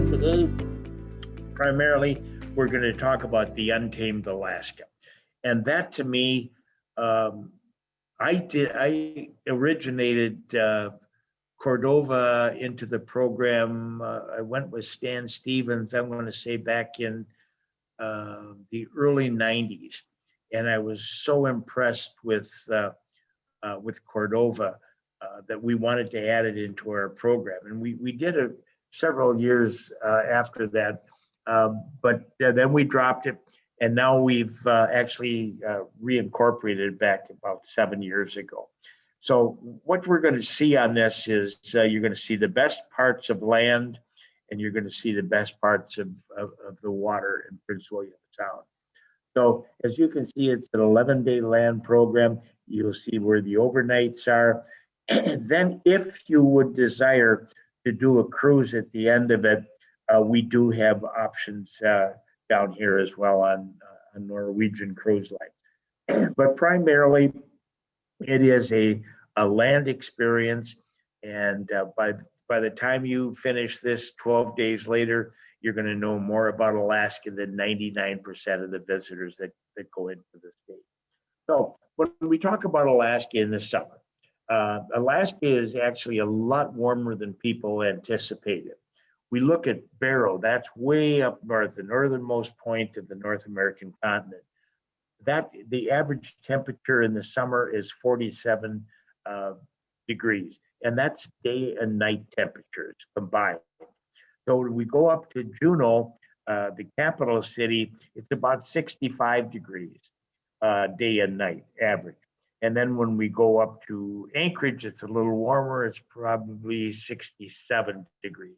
Today, primarily, we're going to talk about the Untamed Alaska. And that to me, I originated Cordova into the program. I went with Stan Stevens, I'm going to say back in the early 90s. And I was so impressed with Cordova that we wanted to add it into our program. And we did it several years after that. But then we dropped it. And now we've actually reincorporated it back about 7 years ago. So what we're going to see on this is you're going to see the best parts of land, and you're going to see the best parts of the water in Prince William Sound. So as you can see, it's an 11-day land program. You'll see where the overnights are. And then if you would desire to do a cruise at the end of it, we do have options down here as well on Norwegian Cruise Line. But primarily, it is a land experience. And by the time you finish this 12 days later, you're going to know more about Alaska than 99% of the visitors that go into the state. So when we talk about Alaska in the summer, Alaska is actually a lot warmer than people anticipated. We look at Barrow, that's way up north, the northernmost point of the North American continent. The average temperature in the summer is 47 degrees, and that's day and night temperatures combined. So when we go up to Juneau, the capital city, it's about 65 degrees day and night average. And then when we go up to Anchorage, it's a little warmer, it's probably 67 degrees.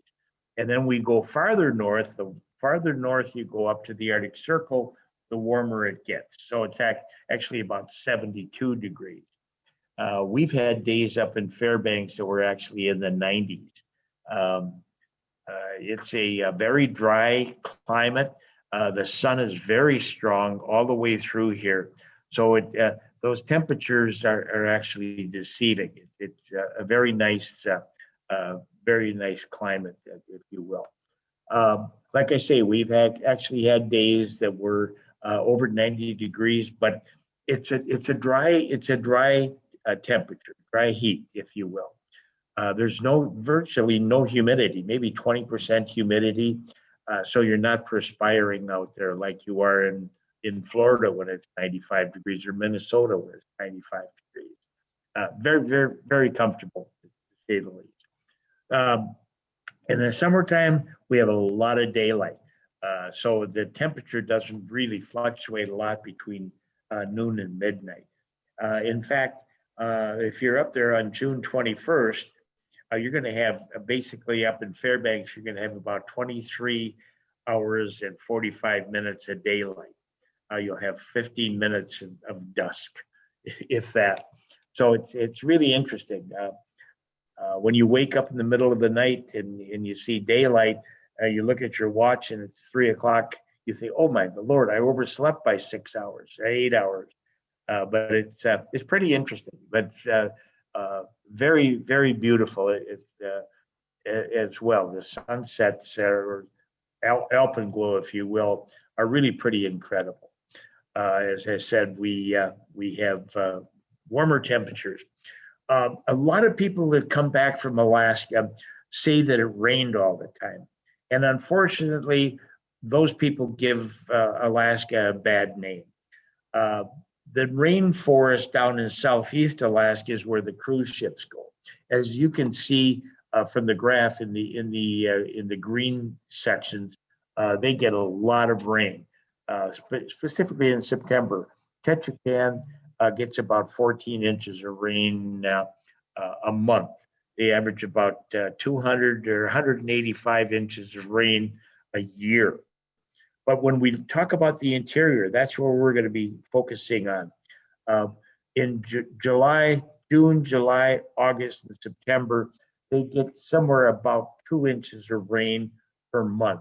And then we go farther north, the farther north you go up to the Arctic Circle, the warmer it gets. So it's actually about 72 degrees. We've had days up in Fairbanks that were actually in the 90s. It's a very dry climate. The sun is very strong all the way through here. So those temperatures are actually deceiving. It's a very nice climate, if you will. Like I say, we've actually had days that were over 90 degrees, but it's a dry temperature, dry heat, if you will. There's virtually no humidity, maybe 20% humidity, so you're not perspiring out there like you are in Florida when it's 95 degrees, or Minnesota when it's 95 degrees. Very, very, very comfortable, to say the least. In the summertime, we have a lot of daylight. So the temperature doesn't really fluctuate a lot between noon and midnight. In fact, if you're up there on June 21st, you're going to have basically up in Fairbanks, you're going to have about 23 hours and 45 minutes of daylight. You'll have 15 minutes of dusk, if that. So it's really interesting. When you wake up in the middle of the night and you see daylight, you look at your watch and it's 3 o'clock, you think, oh my Lord, I overslept by 6 hours, 8 hours. But it's pretty interesting, but very, very beautiful as well. The sunsets or alpenglow, if you will, are really pretty incredible. As I said, we have warmer temperatures. A lot of people that come back from Alaska say that it rained all the time. And unfortunately, those people give Alaska a bad name. The rainforest down in Southeast Alaska is where the cruise ships go. As you can see from the graph in the green sections, they get a lot of rain, specifically in September. Ketchikan gets about 14 inches of rain a month. They average about 200 or 185 inches of rain a year. But when we talk about the interior, that's where we're going to be focusing on. In June, July, August, and September, they get somewhere about 2 inches of rain per month.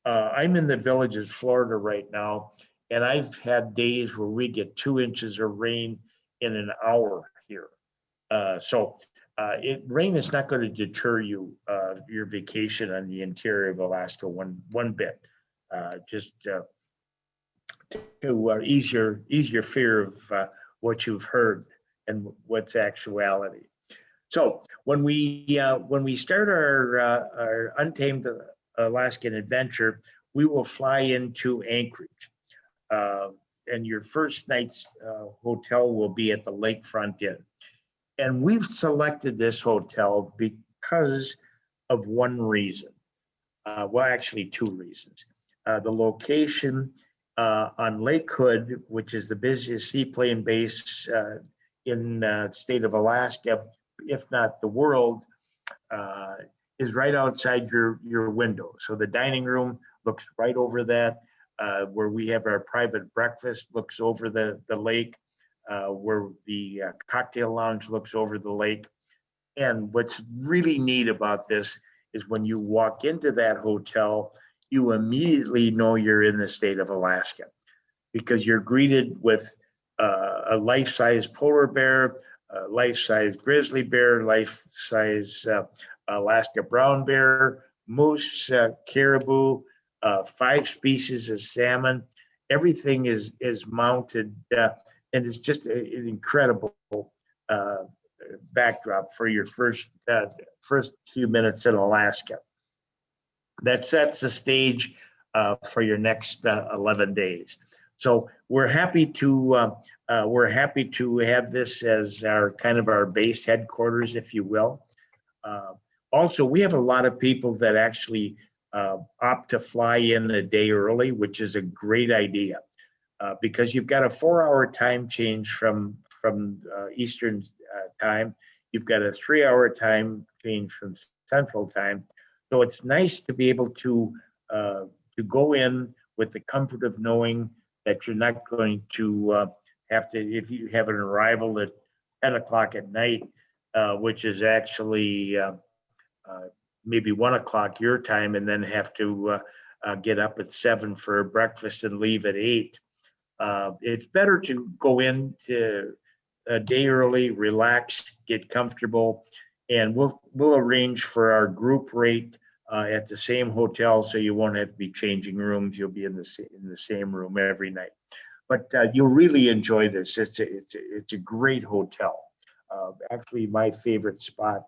I'm in the Villages, Florida right now, and I've had days where we get 2 inches of rain in an hour here. Rain is not going to deter you your vacation on the interior of Alaska one bit. Just to ease your fear of what you've heard and what's actuality. So when we start our Untamed Alaskan adventure, we will fly into Anchorage, and your first night's hotel will be at the Lakefront Inn. And we've selected this hotel because of one reason. Well, actually two reasons. The location on Lake Hood, which is the busiest seaplane base in the state of Alaska, if not the world, is right outside your window. So the dining room looks right over that. Where we have our private breakfast looks over the lake. Where the cocktail lounge looks over the lake. And what's really neat about this is when you walk into that hotel, you immediately know you're in the state of Alaska, because you're greeted with a life-size polar bear, a life-size grizzly bear, life-size Alaska brown bear, moose, caribou, 5 species of salmon. Everything is mounted, and it's just an incredible backdrop for your first few minutes in Alaska. That sets the stage for your next 11 days. So we're happy to have this as our base headquarters, if you will. Also, we have a lot of people that actually opt to fly in a day early, which is a great idea, because you've got a 4-hour time change from Eastern time. You've got a 3-hour time change from Central time. So it's nice to be able to go in with the comfort of knowing that you're not going to have to, if you have an arrival at 10 o'clock at night, which is actually maybe 1 o'clock your time, and then have to get up at 7 for breakfast and leave at 8. It's better to go in to a day early, relax, get comfortable, and we'll arrange for our group rate at the same hotel, so you won't have to be changing rooms. You'll be in the same room every night. But you'll really enjoy this. It's a great hotel. Actually, my favorite spot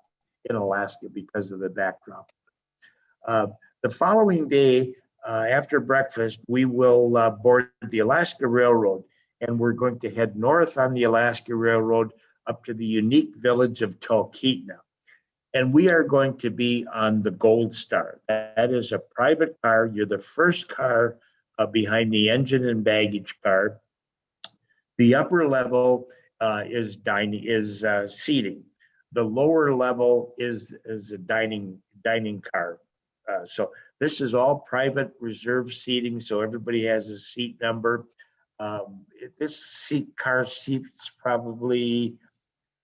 in Alaska because of the backdrop. The following day, after breakfast, we will board the Alaska Railroad, and we're going to head north on the Alaska Railroad up to the unique village of Talkeetna. And we are going to be on the GOLDSTAR. That is a private car. You're the first car behind the engine and baggage car. The upper level is seating. The lower level is a dining car. So this is all private reserved seating, so everybody has a seat number. This car seats probably,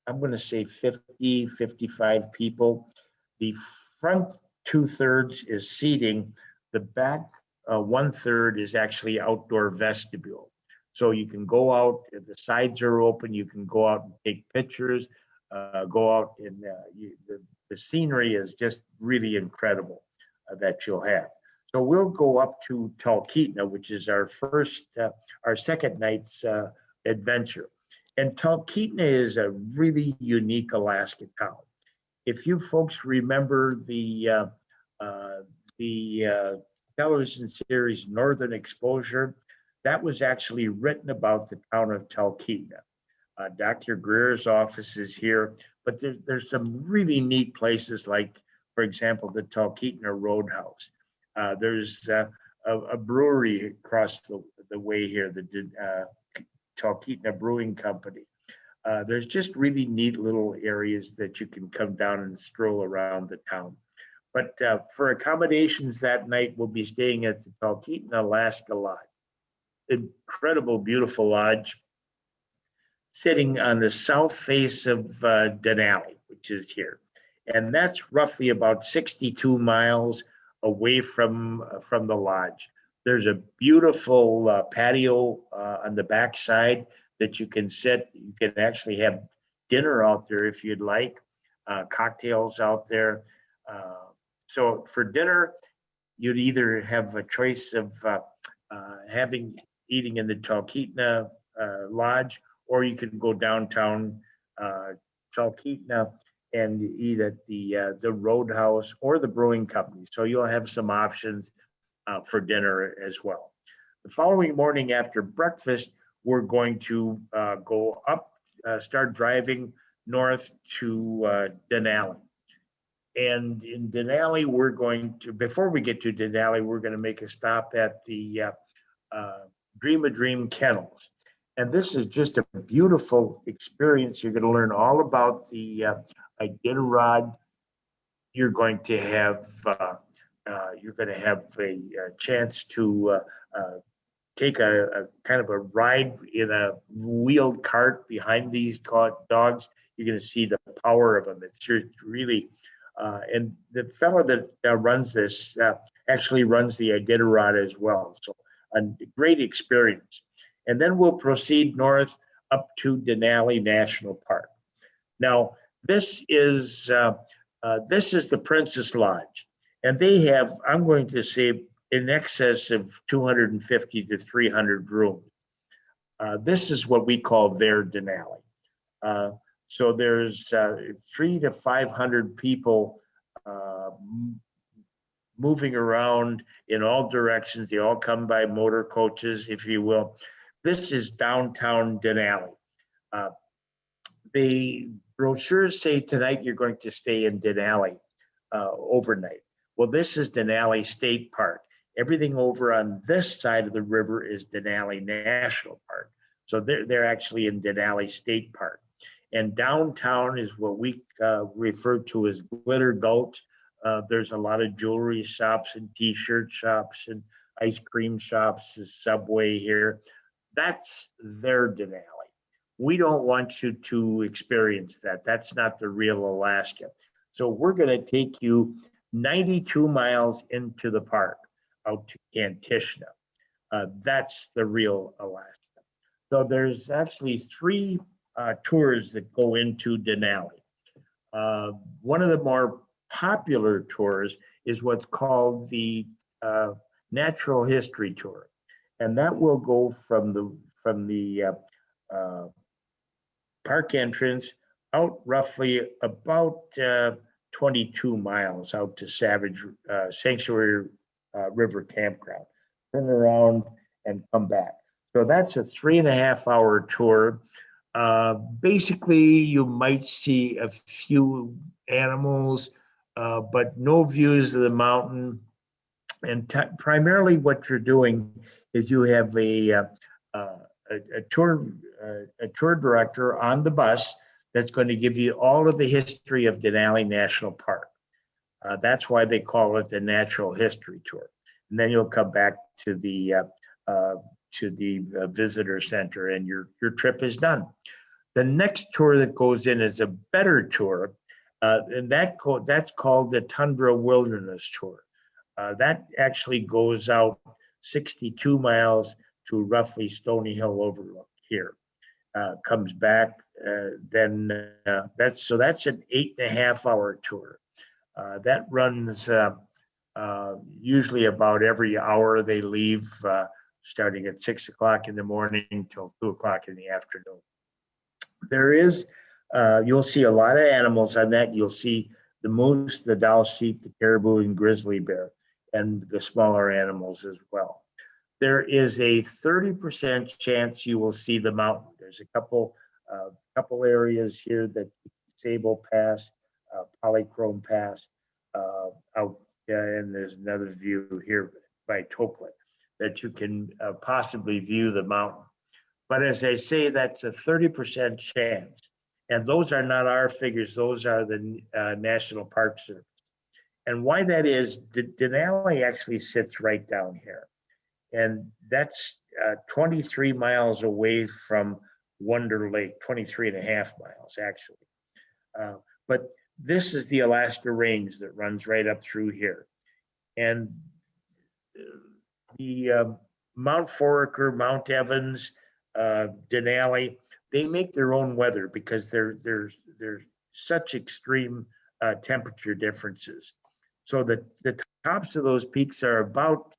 I'm going to say 50, 55 people. The front 2/3 is seating. The back 1/3 is actually outdoor vestibule. So you can go out, the sides are open, you can go out and take pictures, go out, and the scenery is just really incredible that you'll have. So we'll go up to Talkeetna, which is our second night's adventure. And Talkeetna is a really unique Alaska town. If you folks remember the television series Northern Exposure, that was actually written about the town of Talkeetna. Dr. Greer's office is here, but there's some really neat places, like, for example, the Talkeetna Roadhouse. There's a brewery across the way here, the Talkeetna Brewing Company. There's just really neat little areas that you can come down and stroll around the town. But for accommodations that night, we'll be staying at the Talkeetna Alaska Lodge. Incredible, beautiful lodge sitting on the south face of Denali, which is here. And that's roughly about 62 miles away from the lodge. There's a beautiful patio on the backside that you can sit. You can actually have dinner out there if you'd like, cocktails out there. So for dinner, you'd either have a choice of eating in the Talkeetna Lodge, or you could go downtown Talkeetna and eat at the Roadhouse or the Brewing Company. So you'll have some options for dinner as well. The following morning after breakfast, we're going to go up, start driving north to Denali. And in Denali, we're going to, before we get to Denali, we're going to make a stop at the Dream a Dream Kennels. And this is just a beautiful experience. You're going to learn all about the Iditarod. You're going to have a chance to take a kind of a ride in a wheeled cart behind these dogs. You're going to see the power of them. It's just really, and the fellow that runs this actually runs the Iditarod as well. So a great experience. And then we'll proceed north up to Denali National Park. Now, this is the Princess Lodge, and they have, I'm going to say, in excess of 250 to 300 rooms. This is what we call their Denali. So there's 300 to 500 people moving around in all directions. They all come by motor coaches, if you will. This is downtown Denali. The brochures say tonight you're going to stay in Denali overnight. Well, this is Denali State Park. Everything over on this side of the river is Denali National Park. So they're actually in Denali State Park. And downtown is what we refer to as Glitter Gulch. There's a lot of jewelry shops and t-shirt shops and ice cream shops, Subway here. That's their Denali. We don't want you to experience that. That's not the real Alaska. So we're going to take you 92 miles into the park out to Kantishna. That's the real Alaska. So there's actually three tours that go into Denali. One of the more popular tours is what's called the Natural History Tour. And that will go from the park entrance out roughly about 22 miles out to Savage Sanctuary River Campground. Turn around and come back. So that's a 3.5-hour tour. Basically, you might see a few animals, but no views of the mountain. And primarily what you're doing is you have a tour director on the bus that's going to give you all of the history of Denali National Park. That's why they call it the Natural History Tour. And then you'll come back to the visitor center, and your trip is done. The next tour that goes in is a better tour, and that's called the Tundra Wilderness Tour. That actually goes out 62 miles to roughly Stony Hill Overlook here. Comes back, then that's an 8.5-hour tour. That runs usually about every hour. They leave starting at 6 o'clock in the morning till 2 o'clock in the afternoon. There is, you'll see a lot of animals on that. You'll see the moose, the Dall sheep, the caribou, and grizzly bear, and the smaller animals as well. There is a 30% chance you will see the mountain. There's a couple areas here that Sable Pass, Polychrome Pass, and there's another view here by Toklet that you can possibly view the mountain. But as I say, that's a 30% chance. And those are not our figures, those are the National Park Service. And why that is, Denali actually sits right down here. And that's 23 miles away from Wonder Lake, 23.5 miles actually. But this is the Alaska Range that runs right up through here. And the Mount Foraker, Mount Evans, Denali, they make their own weather because there's such extreme temperature differences. So the tops of those peaks are about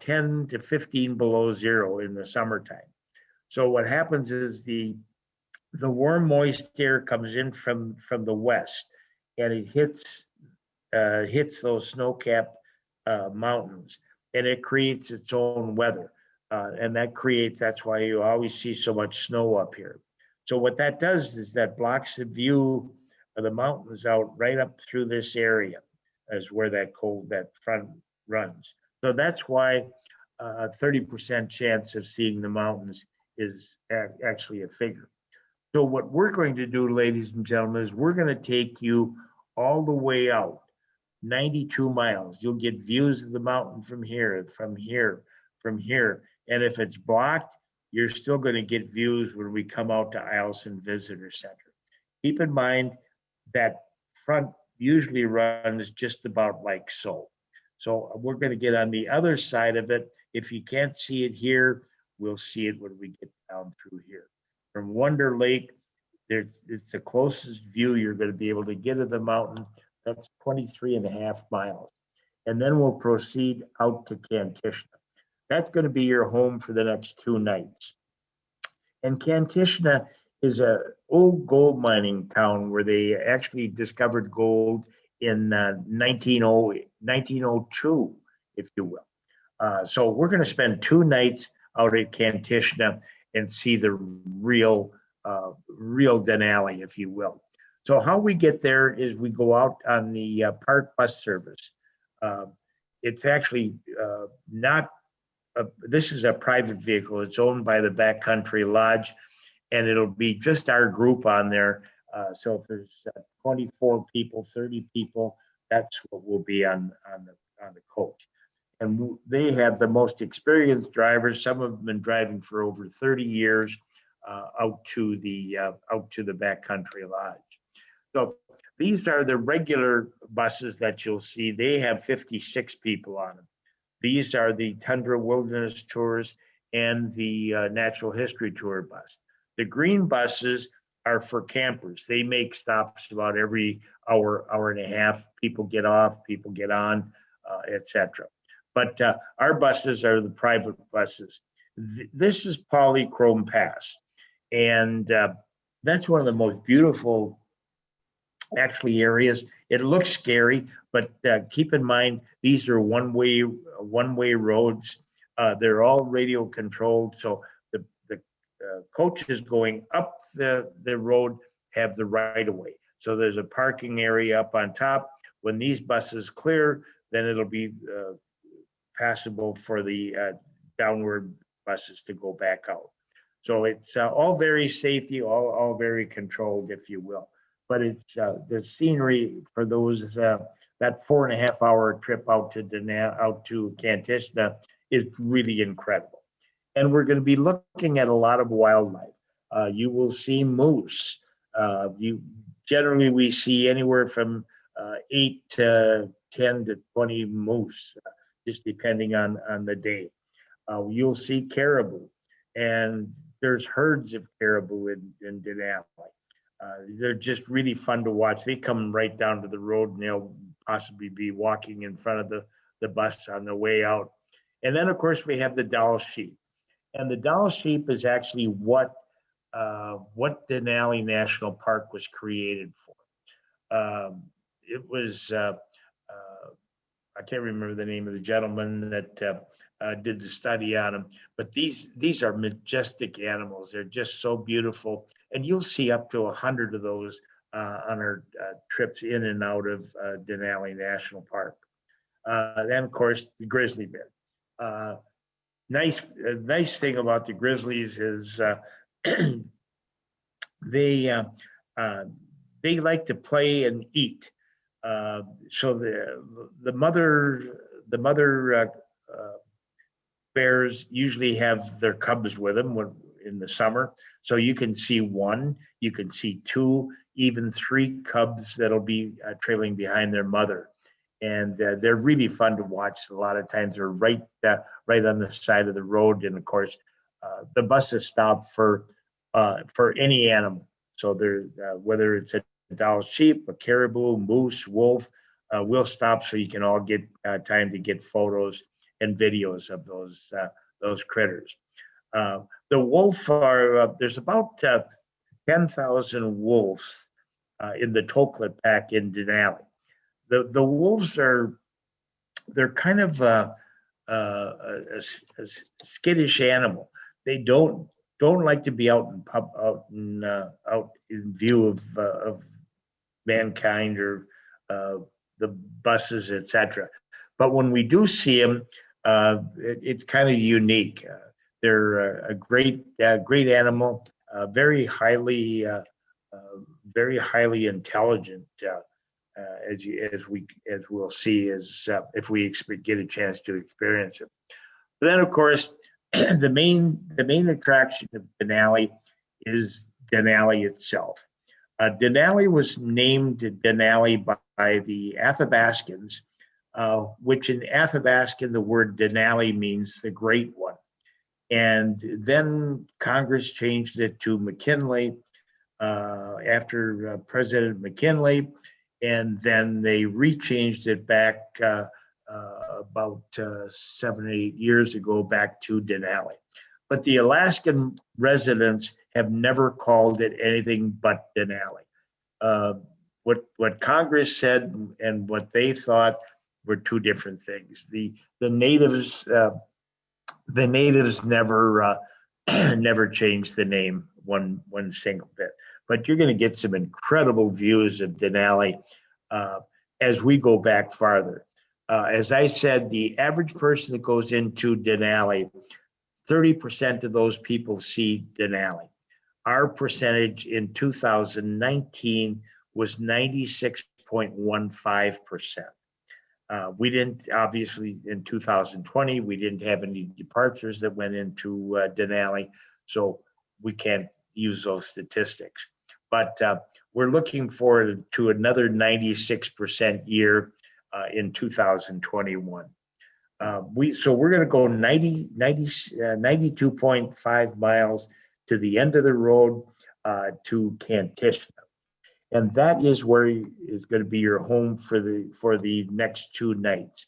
10 to 15 below zero in the summertime. So what happens is the warm, moist air comes in from the west, and it hits those snow-capped mountains, and it creates its own weather. And that's why you always see so much snow up here. So what that does is that blocks the view of the mountains out right up through this area, as where that front runs. So that's why a 30% chance of seeing the mountains is actually a figure. So what we're going to do, ladies and gentlemen, is we're going to take you all the way out, 92 miles. You'll get views of the mountain from here, from here, from here. And if it's blocked, you're still going to get views when we come out to Eielson Visitor Center. Keep in mind that front usually runs just about like so. So we're going to get on the other side of it. If you can't see it here, we'll see it when we get down through here. From Wonder Lake, it's the closest view you're going to be able to get of the mountain. That's 23.5 miles. And then we'll proceed out to Kantishna. That's going to be your home for the next 2 nights. And Kantishna is an old gold mining town where they actually discovered gold in 1902, if you will. So we're going to spend 2 nights out at Kantishna and see the real Denali, if you will. So how we get there is we go out on the park bus service. It's actually this is a private vehicle. It's owned by the Backcountry Lodge, and it'll be just our group on there. So if there's 24 people, 30 people, that's what will be on the coach. And they have the most experienced drivers. Some of them have been driving for over 30 years out to the Backcountry Lodge. So these are the regular buses that you'll see. They have 56 people on them. These are the Tundra Wilderness Tours and the Natural History Tour bus. The green buses are for campers. They make stops about every hour, hour and a half. People get off, people get on, etc. But our buses are the private buses. This is Polychrome Pass. And that's one of the most beautiful, actually, areas. It looks scary, but keep in mind, these are one-way roads. They're all radio controlled. So the coaches going up the road have the right of way. So there's a parking area up on top. When these buses clear, then it'll be passable for the downward buses to go back out. So it's all very safety, all very controlled, if you will. But it's the scenery for those that 4.5 hour trip out to Kantishna is really incredible. And we're going to be looking at a lot of wildlife. You will see moose. Generally we see anywhere from 8 to 10 to 20 moose, just depending on the day. You'll see caribou, and there's herds of caribou in Denali. They're just really fun to watch. They come right down to the road, and they'll possibly be walking in front of the bus on the way out. And then, of course, we have the Dall sheep. And the Dall sheep is actually what Denali National Park was created for. It was, I can't remember the name of the gentleman that did the study on them, but these are majestic animals. They're just so beautiful. And you'll see up to 100 of those on our trips in and out of Denali National Park. Then, of course, the grizzly bear. Nice thing about the grizzlies is they like to play and eat. So the mother bears usually have their cubs with them in the summer. So you can see 1, you can see 2, even 3 cubs that'll be trailing behind their mother. And they're really fun to watch. A lot of times they're right on the side of the road. And of course, the buses stop for for any animal. So there's whether it's a Dall sheep, a caribou, moose, wolf, we'll stop so you can all get time to get photos and videos of those critters. The wolf are there's about 10,000 wolves in the Talkeetna pack in Denali. The wolves they're kind of a skittish animal. They don't like to be out in view of mankind or the buses, etc. But when we do see them, it's kind of unique. They're a great animal, very highly intelligent. As we'll see if we get a chance to experience it. But then, of course, the main attraction of Denali is Denali itself. Denali was named Denali by the Athabascans, which in Athabascan the word Denali means the Great One. And then Congress changed it to McKinley after President McKinley, and then they rechanged it back about 7 or 8 years ago back to Denali. But the Alaskan residents have never called it anything but Denali. What Congress said and what they thought were two different things. The natives never never changed the name one single bit. But you're going to get some incredible views of Denali as we go back farther. As I said, the average person that goes into Denali, 30% of those people see Denali. Our percentage in 2019 was 96.15%. We didn't, obviously, in 2020, we didn't have any departures that went into Denali, so we can't use those statistics. But we're looking forward to another 96% year in 2021. So we're going to go 92.5 miles to the end of the road to Kantishna. And that is where is going to be your home for the next 2 nights.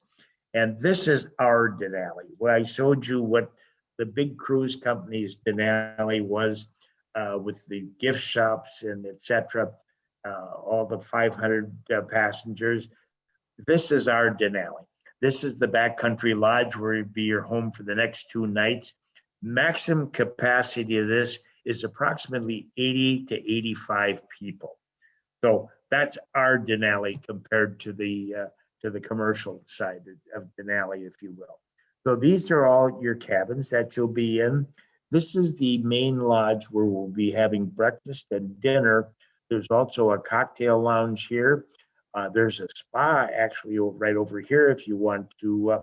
And this is our Denali. Well, I showed you what the big cruise company's Denali was with the gift shops and etc. All the 500 passengers. This is our Denali. This is the backcountry lodge where it'd be your home for the next 2 nights. Maximum capacity of this is approximately 80 to 85 people. So that's our Denali compared to the commercial side of Denali, if you will. So these are all your cabins that you'll be in. This is the main lodge where we'll be having breakfast and dinner. There's also a cocktail lounge here. There's a spa actually right over here if you want to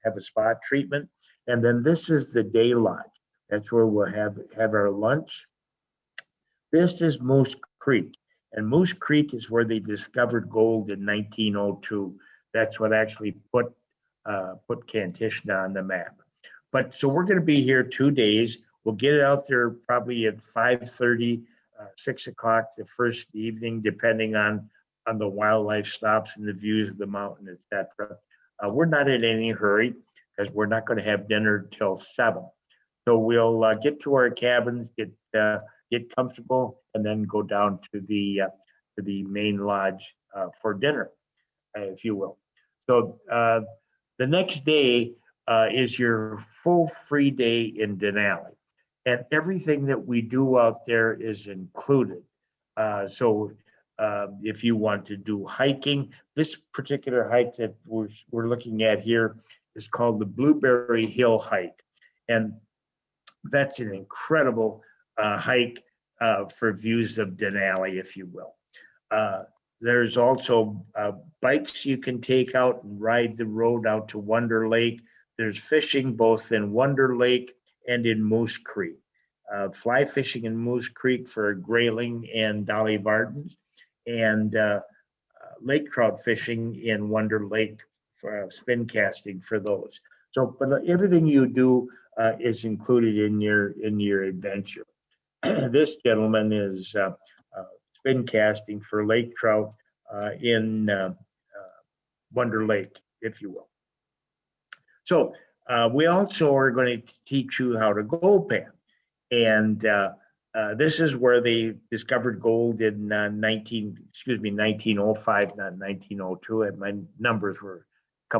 have a spa treatment. And then this is the day lodge. That's where we'll have our lunch. This is Moose Creek. And Moose Creek is where they discovered gold in 1902. That's what actually put Kantishna on the map. But so we're going to be here 2 days. We'll get it out there probably at 5:30, 6 o'clock the first evening, depending on the wildlife stops and the views of the mountain, etc. We're not in any hurry because we're not going to have dinner till 7. So we'll get to our cabins, get comfortable, and then go down to the main lodge for dinner, if you will. So the next day is your full free day in Denali, and everything that we do out there is included. So if you want to do hiking, this particular hike that we're looking at here is called the Blueberry Hill Hike, and that's an incredible hike for views of Denali, if you will. There's also bikes you can take out and ride the road out to Wonder Lake. There's fishing both in Wonder Lake and in Moose Creek. Fly fishing in Moose Creek for grayling and dolly vardens, and lake trout fishing in Wonder Lake for spin casting for those. So, but everything you do is included in your adventure. this gentleman is spin casting for lake trout in Wonder Lake, if you will. So we also are going to teach you how to gold pan. And this is where they discovered gold in 1905, not 1902. And my numbers were a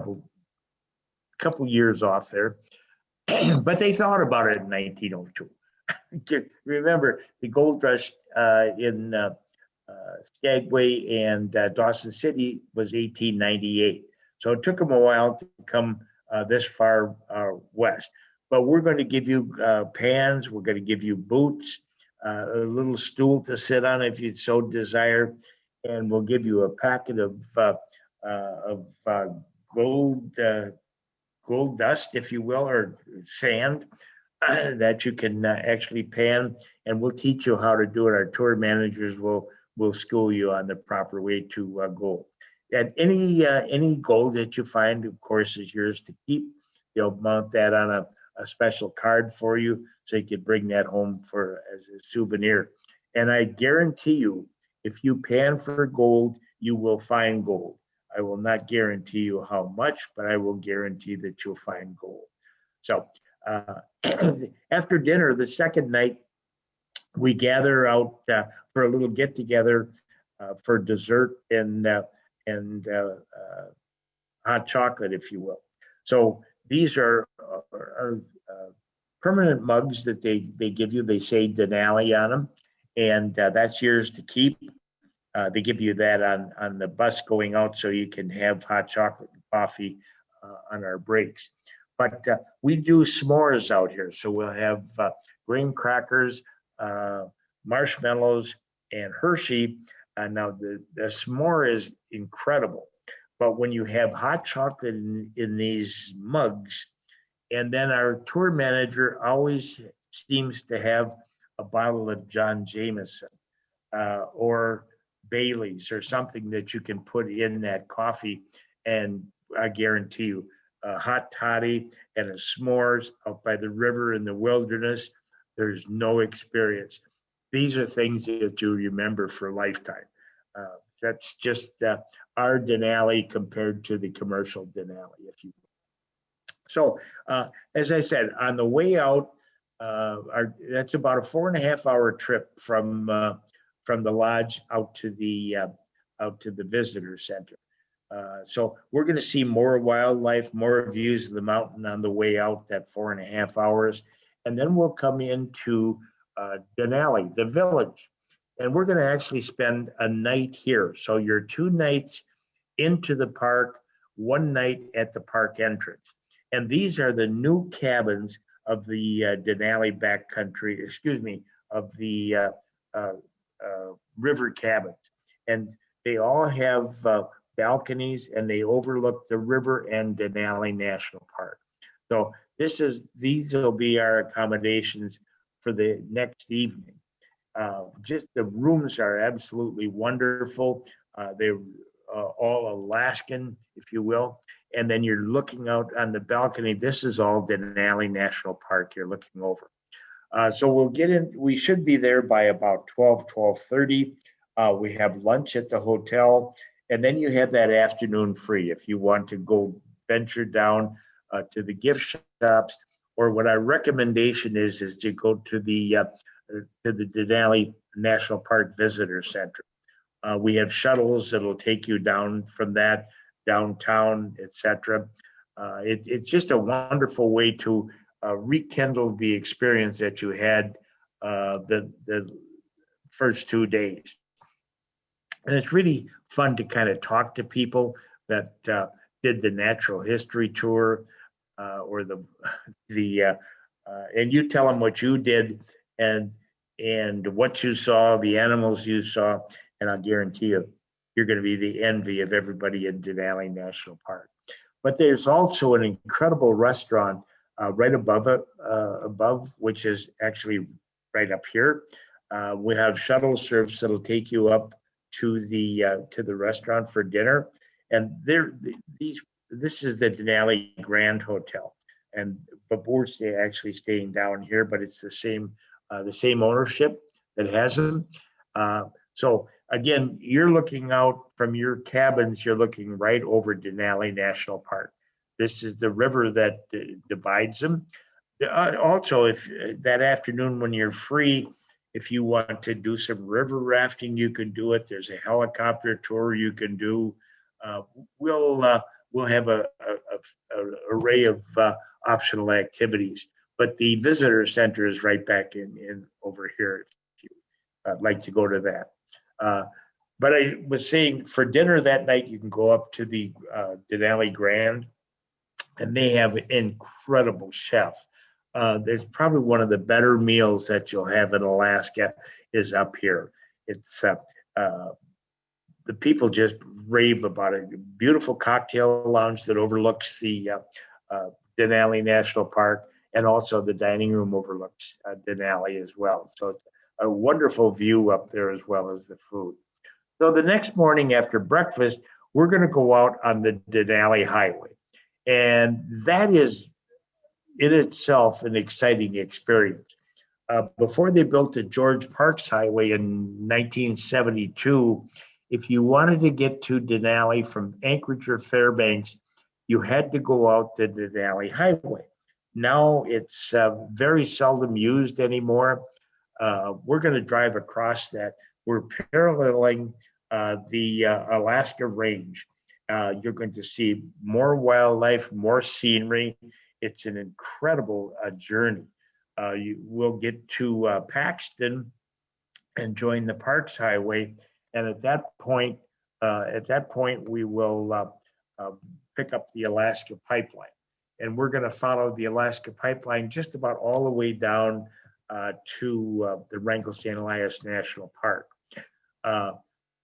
couple years off there. But they thought about it in 1902. Remember, the gold rush in Skagway and Dawson City was 1898. So it took them a while to come this far west. But we're going to give you pans, we're going to give you boots, a little stool to sit on if you so desire, and we'll give you a packet of gold dust, if you will, or sand that you can actually pan, and we'll teach you how to do it. Our tour managers will school you on the proper way to gold. And any gold that you find, of course, is yours to keep. They'll mount that on a special card for you, so you can bring that home as a souvenir. And I guarantee you, if you pan for gold, you will find gold. I will not guarantee you how much, but I will guarantee that you'll find gold. So after dinner, the second night, we gather out for a little get together for dessert and hot chocolate, if you will. So these are permanent mugs that they give you. They say Denali on them, and that's yours to keep. They give you that on the bus going out, so you can have hot chocolate and coffee on our breaks. But we do s'mores out here, so we'll have graham crackers, marshmallows, and Hershey. Now the s'more is incredible, but when you have hot chocolate in these mugs, and then our tour manager always seems to have a bottle of John Jameson or Bailey's or something that you can put in that coffee, and I guarantee you, a hot toddy and a s'mores out by the river in the wilderness, there's no experience. These are things that you remember for a lifetime. That's just our Denali compared to the commercial Denali, if you will. So as I said, on the way out, that's about a 4.5-hour trip from the lodge out to the visitor center. So we're going to see more wildlife, more views of the mountain on the way out, that 4.5 hours. And then we'll come into Denali, the village. And we're going to actually spend a night here. So you're 2 nights into the park, 1 night at the park entrance. And these are the new cabins of the Denali backcountry, of the river cabins. And they all have balconies, and they overlook the river and Denali National Park. So these will be our accommodations for the next evening. Just the rooms are absolutely wonderful. They're all Alaskan, if you will. And then you're looking out on the balcony. This is all Denali National Park you're looking over. So we'll get in. We should be there by about 12:30. We have lunch at the hotel, and then you have that afternoon free if you want to go venture down to the gift shops, or what our recommendation is to go to the Denali National Park Visitor Center. We have shuttles that'll take you down from that downtown, etc. It's just a wonderful way to rekindle the experience that you had the first 2 days. And it's really fun to kind of talk to people that did the natural history tour or and you tell them what you did and what you saw, the animals you saw, and I'll guarantee you're going to be the envy of everybody in Denali National Park. But there's also an incredible restaurant right above it, which is actually right up here. We have shuttle service that'll take you up to the restaurant for dinner, and this is the Denali Grand Hotel, but we're actually staying down here, but it's the same the same ownership that has them. So again, you're looking out from your cabins, you're looking right over Denali National Park. This is the river that divides them. Also, if that afternoon when you're free, if you want to do some river rafting, you can do it. There's a helicopter tour you can do. We'll have a array of optional activities, but the visitor center is right back in over here if you like to go to that. But I was saying for dinner that night, you can go up to the Denali Grand, and they have an incredible chef. There's probably one of the better meals that you'll have in Alaska is up here. It's the people just rave about it. Beautiful cocktail lounge that overlooks the Denali National Park, and also the dining room overlooks Denali as well. So it's a wonderful view up there as well as the food. So the next morning after breakfast, we're going to go out on the Denali Highway. And that is in itself an exciting experience. Before they built the George Parks Highway in 1972, if you wanted to get to Denali from Anchorage or Fairbanks, you had to go out the Denali Highway. Now it's very seldom used anymore. We're going to drive across that. We're paralleling the Alaska Range. You're going to see more wildlife, more scenery. It's an incredible journey. You will get to Paxton and join the Parks Highway, and at that point, we will pick up the Alaska Pipeline, and we're going to follow the Alaska Pipeline just about all the way down to the Wrangell-St. Elias National Park.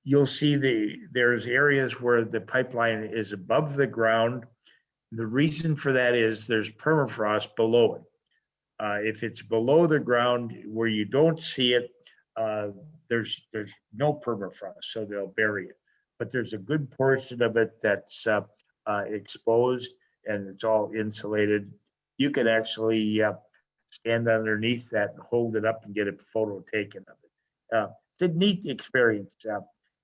You'll see there's areas where the pipeline is above the ground. The reason for that is there's permafrost below it. If it's below the ground where you don't see it, there's no permafrost, so they'll bury it. But there's a good portion of it that's exposed, and it's all insulated. You can actually stand underneath that and hold it up and get a photo taken of it. It's a neat experience.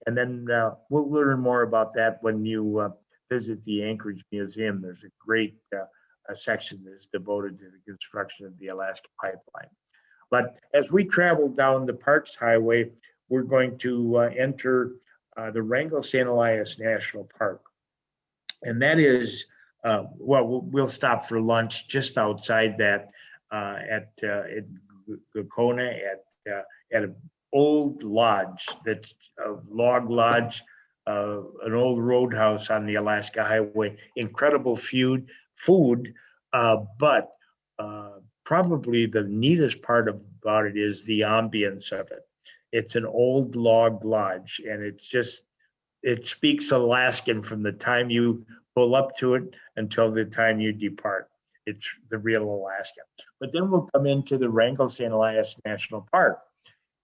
And then we'll learn more about that when you visit the Anchorage Museum. There's a great section that's devoted to the construction of the Alaska Pipeline. But as we travel down the Parks Highway, we're going to enter the Wrangell-St. Elias National Park. And that is, we'll stop for lunch just outside that at Gakona at an old lodge, that's a log lodge, an old roadhouse on the Alaska Highway. Incredible food, but probably the neatest part about it is the ambience of it. It's an old log lodge, and it speaks Alaskan from the time you pull up to it until the time you depart. It's the real Alaska. But then we'll come into the Wrangell-St. Elias National Park.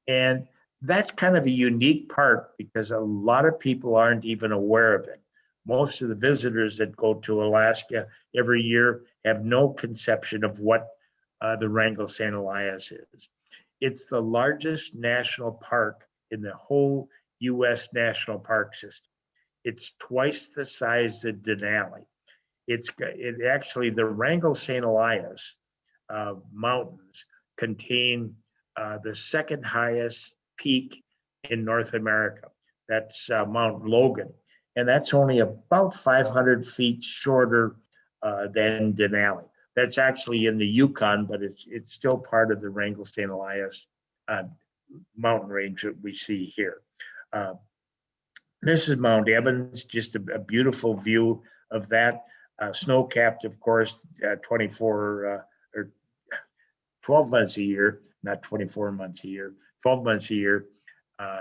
And that's kind of a unique park because a lot of people aren't even aware of it. Most of the visitors that go to Alaska every year have no conception of what the Wrangell-St. Elias is. It's the largest national park in the whole U.S. national park system. It's twice the size of Denali. Actually, the Wrangell-St. Elias mountains contain the second highest peak in North America. That's Mount Logan. And that's only about 500 feet shorter than Denali. That's actually in the Yukon, but it's still part of the Wrangell-St. Elias mountain range that we see here. This is Mount Evans, just a beautiful view of that. Snow-capped, of course, 12 months a year, not 24 months a year, 12 months a year,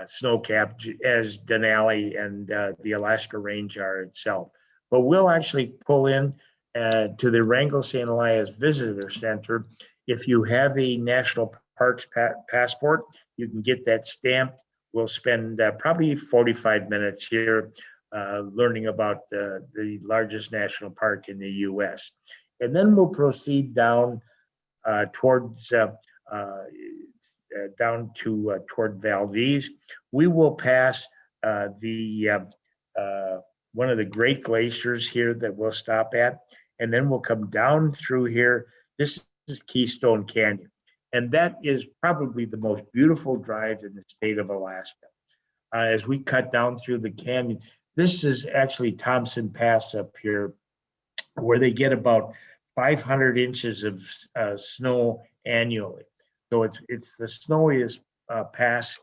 snow-capped as Denali and the Alaska Range are itself. But we'll actually pull in to the Wrangell-St. Elias Visitor Center. If you have a National Parks passport, you can get that stamped. We'll spend probably 45 minutes here learning about the largest national park in the U.S. And then we'll proceed down towards down to toward Valdez. We will pass one of the great glaciers here that we'll stop at, and then we'll come down through here. This is Keystone Canyon, and that is probably the most beautiful drive in the state of Alaska. As we cut down through the canyon, this is actually Thompson Pass up here, where they get about 500 inches of snow annually. So it's the snowiest pass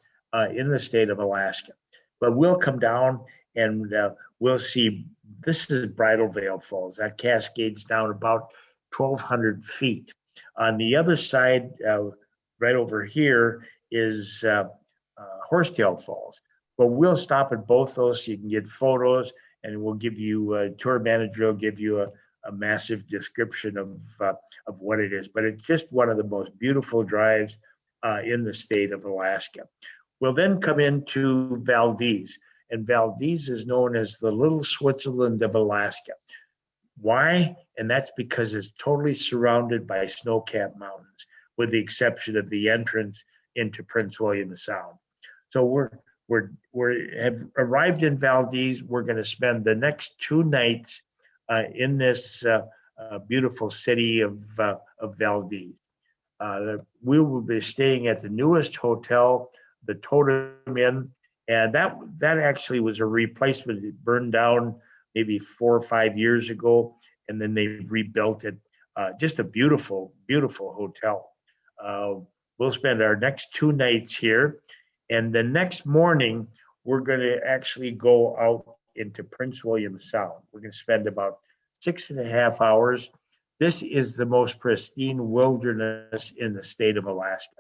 in the state of Alaska. But we'll come down and we'll see, this is Bridal Veil Falls. That cascades down about 1,200 feet. On the other side, right over here, is Horsetail Falls. But we'll stop at both those so you can get photos, and we'll give you, a tour manager will give you a massive description of what it is. But it's just one of the most beautiful drives in the state of Alaska. We'll then come into Valdez, and Valdez is known as the Little Switzerland of Alaska. Why? And that's because it's totally surrounded by snow-capped mountains, with the exception of the entrance into Prince William Sound. So we have arrived in Valdez. We're going to spend the next 2 nights in this beautiful city of Valdez. We will be staying at the newest hotel, the Totem Inn, and that actually was a replacement. It burned down maybe 4 or 5 years ago, and then they rebuilt it. Just a beautiful, beautiful hotel. We'll spend our next 2 nights here, and the next morning we're going to actually go out into Prince William Sound. We're going to spend about 6.5 hours. This is the most pristine wilderness in the state of Alaska.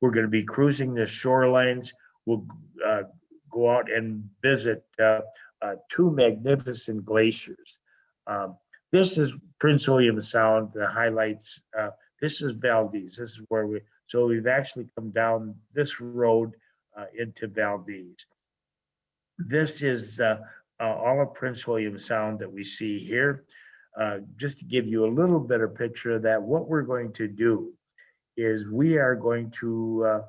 We're going to be cruising the shorelines. We'll go out and visit 2 magnificent glaciers. This is Prince William Sound, the highlights. This is Valdez. This is where we've actually come down this road into Valdez. This is all of Prince William Sound that we see here. Just to give you a little better picture of that, what we're going to do is we are going to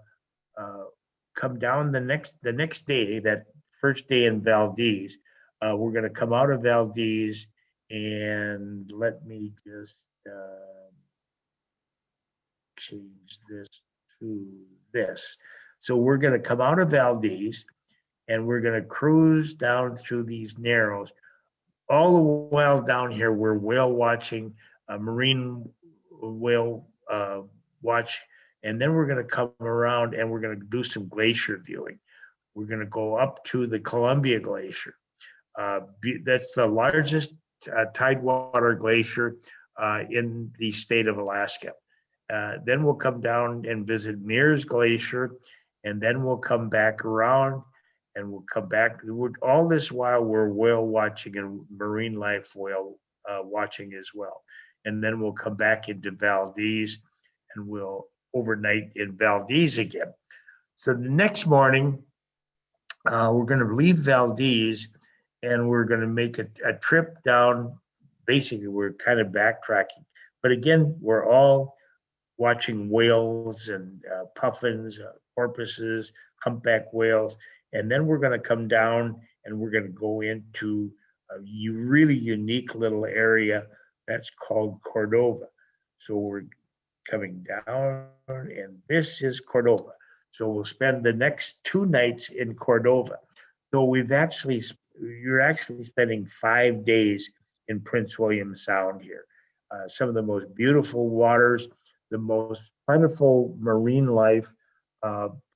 come down the next day, that first day in Valdez. We're going to come out of Valdez, and let me just change this to this. So we're going to come out of Valdez, and we're going to cruise down through these narrows. All the while down here, we're whale watching, marine whale watch, and then we're going to come around and we're going to do some glacier viewing. We're going to go up to the Columbia Glacier. That's the largest tidewater glacier in the state of Alaska. Then we'll come down and visit Meares Glacier, and then we'll come back around and we'll come back. All this while we're whale watching and marine life whale watching as well. And then we'll come back into Valdez and we'll overnight in Valdez again. So the next morning, we're going to leave Valdez and we're going to make a trip down. Basically, we're kind of backtracking. But again, we're all watching whales and puffins, porpoises, humpback whales. And then we're going to come down and we're going to go into a really unique little area that's called Cordova. So we're coming down, and this is Cordova. So we'll spend the next 2 nights in Cordova. So you're actually spending 5 days in Prince William Sound here. Some of the most beautiful waters, the most plentiful marine life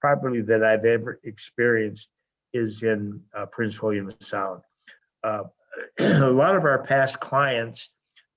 probably that I've ever experienced is in Prince William Sound. A lot of our past clients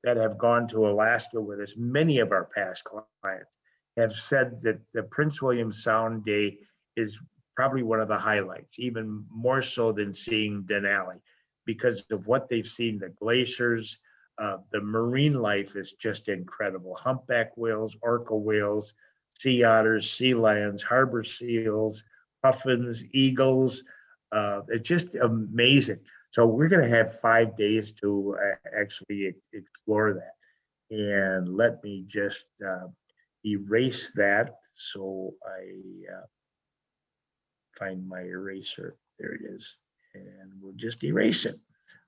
that have gone to Alaska with us, many of our past clients have said that the Prince William Sound day is probably one of the highlights, even more so than seeing Denali, because of what they've seen, the glaciers, the marine life is just incredible. Humpback whales, orca whales, sea otters, sea lions, harbor seals, puffins, eagles. It's just amazing. So we're going to have 5 days to actually explore that. And let me just erase that So I find my eraser. There it is. And we'll just erase it.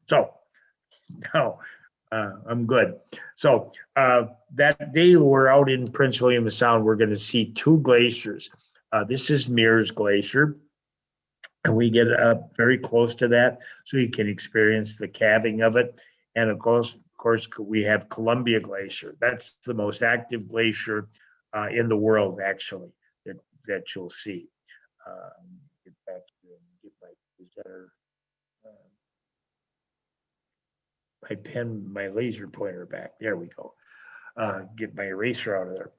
So now I'm good. So that day we're out in Prince William Sound, we're going to see two glaciers. This is Meares Glacier, and we get up very close to that, so you can experience the calving of it. And of course, we have Columbia Glacier. That's the most active glacier in the world, actually, that you'll see. Get back here and get my presenter. My pen, my laser pointer back. There we go. Get my eraser out of there.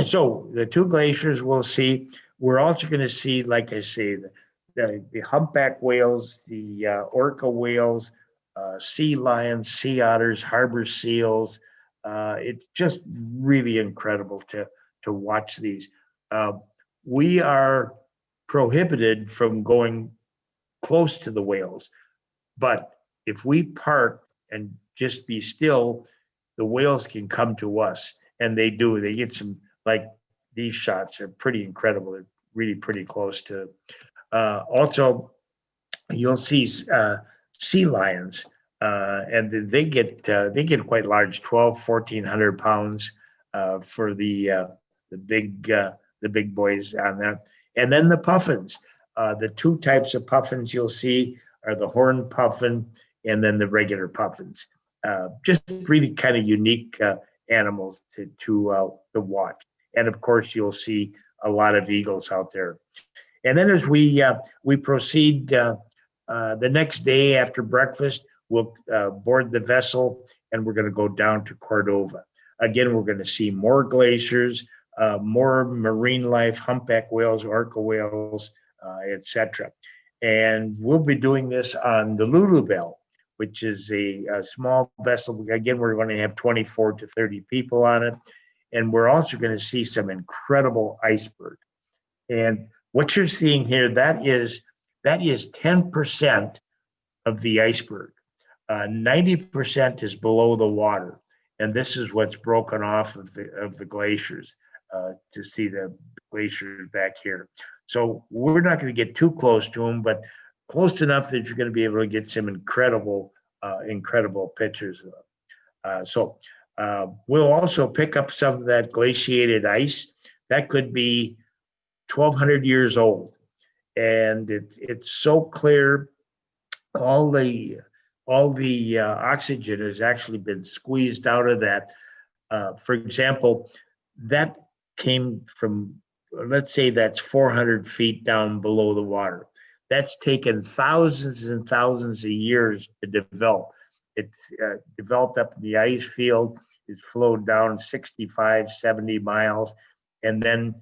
So the two glaciers we'll see. We're also going to see, like I say, the humpback whales, the orca whales, sea lions, sea otters, harbor seals. It's just really incredible to watch these. We are prohibited from going close to the whales, but if we park and just be still, the whales can come to us, and they do. They get some, like these shots are pretty incredible. They're really pretty close to. Also, you'll see sea lions, and they get quite large, 1,200 to 1,400 pounds for the big boys on there. And then the puffins. The two types of puffins you'll see are the horned puffin and then the regular puffins. Just really kind of unique animals to watch. And of course, you'll see a lot of eagles out there. And then as we proceed the next day after breakfast, we'll board the vessel and we're going to go down to Cordova. Again, we're going to see more glaciers, more marine life, humpback whales, orca whales, etc. And we'll be doing this on the Lulubelle, which is a small vessel. Again, we're going to have 24 to 30 people on it. And we're also going to see some incredible iceberg. And what you're seeing here, that is 10% of the iceberg. 90% is below the water. And this is what's broken off of the glaciers to see the glaciers back here. So we're not going to get too close to them, but close enough that you're going to be able to get some incredible pictures of them. We'll also pick up some of that glaciated ice. That could be 1,200 years old, and it's so clear. All the oxygen has actually been squeezed out of that. For example, that came from, let's say that's 400 feet down below the water. That's taken thousands and thousands of years to develop. It's developed up in the ice field. It's flowed down 65, 70 miles, and then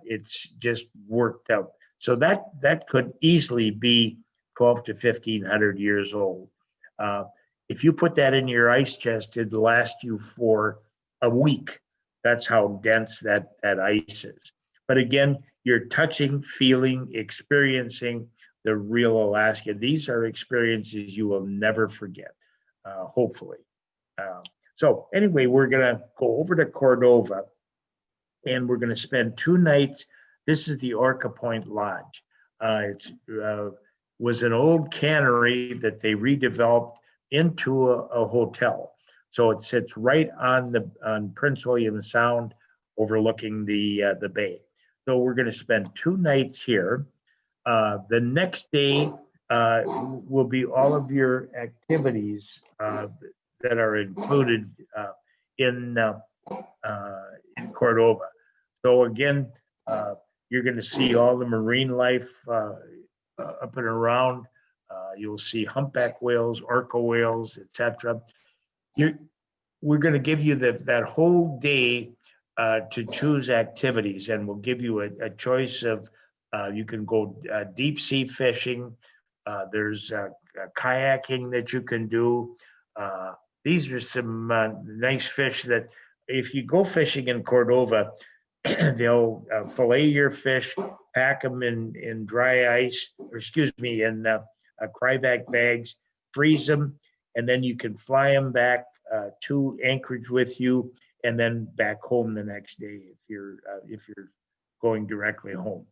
it's just worked out. So that could easily be 12 to 1,500 years old. If you put that in your ice chest, it'd last you for a week. That's how dense that ice is. But again, you're touching, feeling, experiencing the real Alaska. These are experiences you will never forget, hopefully. So anyway, we're going to go over to Cordova, and we're going to spend 2 nights. This is the Orca Point Lodge. It was an old cannery that they redeveloped into a hotel. So it sits right on Prince William Sound, overlooking the bay. So we're going to spend 2 nights here. The next day will be all of your activities that are included in Cordova. So again, you're going to see all the marine life up and around. You'll see humpback whales, orca whales, etc. We're going to give you that whole day to choose activities, and we'll give you a choice of, you can go deep sea fishing. There's kayaking that you can do. These are some nice fish that if you go fishing in Cordova, they'll fillet your fish, pack them in dry ice, or excuse me, in cryovac bags, freeze them, and then you can fly them back to Anchorage with you, and then back home the next day if you're going directly home.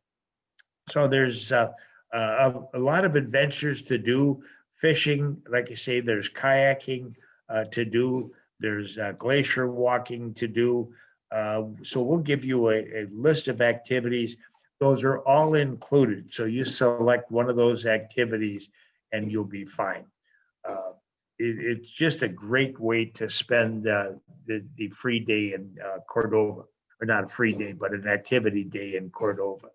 So there's a lot of adventures to do. Fishing, like I say, there's kayaking to do. There's glacier walking to do. So we'll give you a list of activities. Those are all included. So you select one of those activities and you'll be fine. It's just a great way to spend the free day in Cordova, or not a free day, but an activity day in Cordova.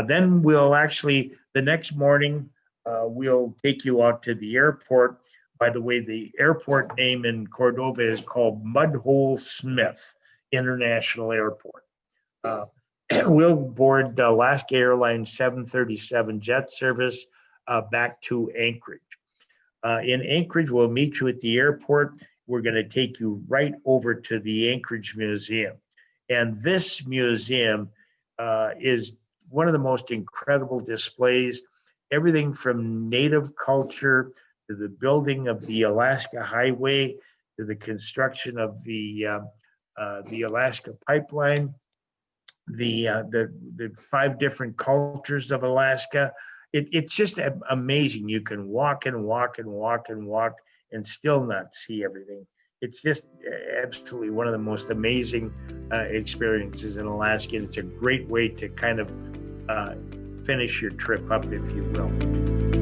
Then we'll actually, the next morning, we'll take you out to the airport. By the way, the airport name in Cordova is called Mudhole Smith International Airport. We'll board Alaska Airlines 737 jet service back to Anchorage. In Anchorage, we'll meet you at the airport. We're going to take you right over to the Anchorage Museum. And this museum is one of the most incredible displays. Everything from native culture to the building of the Alaska Highway to the construction of the Alaska pipeline, the 5 different cultures of Alaska. It's just amazing. You can walk and walk and walk and walk and still not see everything. It's just absolutely one of the most amazing experiences in Alaska. And it's a great way to kind of finish your trip up, if you will.